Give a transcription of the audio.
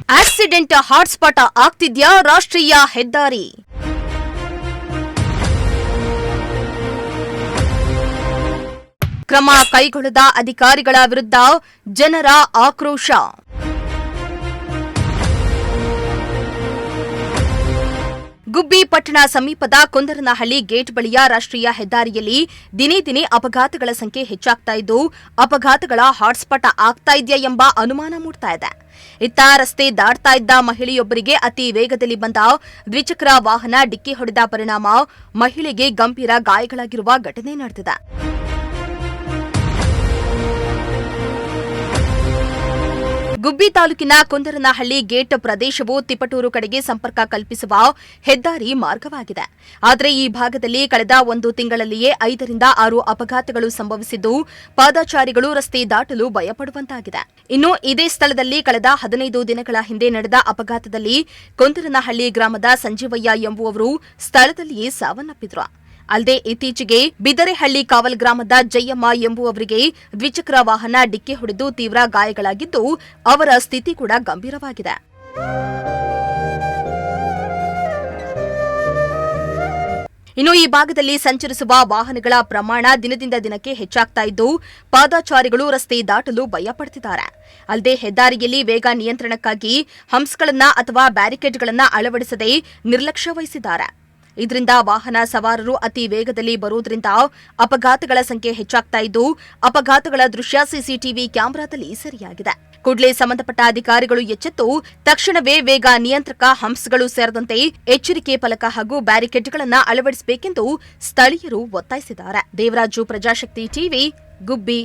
Accident hotspot ಆಗ್ತಿದ್ಯಾ ರಾಷ್ಟ್ರೀಯ ಹೆದ್ದಾರಿ? ಕ್ರಮ ಕೈಗೊಳ್ಳದ ಅಧಿಕಾರಿಗಳ ವಿರುದ್ಧ ಜನರ ಆಕ್ರೋಶ. ಗುಬ್ಬಿ ಪಟ್ಟಣ ಸಮೀಪದ ಕೊಂದರನಹಳ್ಳಿ ಗೇಟ್ ಬಳಿಯ ರಾಷ್ಟ್ರೀಯ ಹೆದ್ದಾರಿಯಲ್ಲಿ ದಿನೇ ದಿನೇ ಅಪಘಾತಗಳ ಸಂಖ್ಯೆ ಹೆಚ್ಚಾಗ್ತಾ ಇದ್ದು, ಅಪಘಾತಗಳ ಹಾಟ್ಸ್ಪಾಟ್ ಆಗ್ತಾ ಇದೆಯಾ ಎಂಬ ಅನುಮಾನ ಮೂಡ್ತಾ ಇದೆ. ಇತ್ತ ರಸ್ತೆ ದಾಟ್ತಾ ಇದ್ದ ಮಹಿಳೆಯೊಬ್ಬರಿಗೆ ಅತಿ ವೇಗದಲ್ಲಿ ಬಂದ ದ್ವಿಚಕ್ರ ವಾಹನ ಡಿಕ್ಕಿ ಹೊಡೆದ ಪರಿಣಾಮ ಮಹಿಳೆಗೆ ಗಂಭೀರ ಗಾಯಗಳಾಗಿರುವ ಘಟನೆ ನಡೆದಿದೆ. ಗುಬ್ಬಿ ತಾಲೂಕಿನ ಕೊಂದರನಹಳ್ಳಿ ಗೇಟ್ ಪ್ರದೇಶವು ತಿಪಟೂರು ಕಡೆಗೆ ಸಂಪರ್ಕ ಕಲ್ಪಿಸುವ ಹೆದ್ದಾರಿ ಮಾರ್ಗವಾಗಿದೆ. ಆದರೆ ಈ ಭಾಗದಲ್ಲಿ ಕಳೆದ ಒಂದು ತಿಂಗಳಲ್ಲಿಯೇ 5 ರಿಂದ 6 ಅಪಘಾತಗಳು ಸಂಭವಿಸಿದ್ದು, ಪಾದಚಾರಿಗಳು ರಸ್ತೆ ದಾಟಲು ಭಯಪಡುವಂತಾಗಿದೆ. ಇನ್ನು ಇದೇ ಸ್ಥಳದಲ್ಲಿ ಕಳೆದ 15 ದಿನಗಳ ಹಿಂದೆ ನಡೆದ ಅಪಘಾತದಲ್ಲಿ ಕೊಂದರನಹಳ್ಳಿ ಗ್ರಾಮದ ಸಂಜೀವಯ್ಯ ಎಂಬುವವರು ಸ್ಥಳದಲ್ಲಿಯೇ ಸಾವನ್ನಪ್ಪಿದ್ರು. ಅಲ್ಲದೆ ಇತ್ತೀಚೆಗೆ ಬಿದರೆಹಳ್ಳಿ ಕಾವಲ್ ಗ್ರಾಮದ ಜಯಮ್ಮ ಎಂಬುವವರಿಗೆ ದ್ವಿಚಕ್ರ ವಾಹನ ಡಿಕ್ಕಿ ಹೊಡೆದು ತೀವ್ರ ಗಾಯಗಳಾಗಿದ್ದು, ಅವರ ಸ್ಥಿತಿ ಕೂಡ ಗಂಭೀರವಾಗಿದೆ. ಇನ್ನು ಈ ಭಾಗದಲ್ಲಿ ಸಂಚರಿಸುವ ವಾಹನಗಳ ಪ್ರಮಾಣ ದಿನದಿಂದ ದಿನಕ್ಕೆ ಹೆಚ್ಚಾಗ್ತಾ ಇದ್ದು, ಪಾದಚಾರಿಗಳು ರಸ್ತೆ ದಾಟಲು ಭಯಪಡುತ್ತಿದ್ದಾರೆ. ಅಲ್ಲದೆ ಹೆದ್ದಾರಿಯಲ್ಲಿ ವೇಗ ನಿಯಂತ್ರಣಕ್ಕಾಗಿ ಹಂಪ್ಸ್ಗಳನ್ನ ಅಥವಾ ಬ್ಯಾರಿಕೇಡ್ಗಳನ್ನ ಅಳವಡಿಸದೆ ನಿರ್ಲಕ್ಷ್ಯ ವಹಿಸಿದ್ದಾರೆ. ಇದರಿಂದ ವಾಹನ ಸವಾರರು ಅತಿ ವೇಗದಲ್ಲಿ ಬರುವುದರಿಂದ ಅಪಘಾತಗಳ ಸಂಖ್ಯೆ ಹೆಚ್ಚಾಗ್ತಾ ಇದ್ದು, ಅಪಘಾತಗಳ ದೃಶ್ಯ ಸಿಸಿಟಿವಿ ಕ್ಯಾಮೆರಾದಲ್ಲಿ ಸೆರೆಯಾಗಿದೆ. ಕೂಡಲೇ ಸಂಬಂಧಪಟ್ಟ ಅಧಿಕಾರಿಗಳು ಎಚ್ಚೆತ್ತು ತಕ್ಷಣವೇ ವೇಗ ನಿಯಂತ್ರಕ ಹಂಪ್ಸ್ಗಳು ಸೇರಿದಂತೆ ಎಚ್ಚರಿಕೆ ಫಲಕ ಹಾಗೂ ಬ್ಯಾರಿಕೇಡ್ಗಳನ್ನು ಅಳವಡಿಸಬೇಕೆಂದು ಸ್ಥಳೀಯರು ಒತ್ತಾಯಿಸಿದ್ದಾರೆ. ದೇವರಾಜು, ಪ್ರಜಾಶಕ್ತಿ ಟಿವಿ, ಗುಬ್ಬಿ.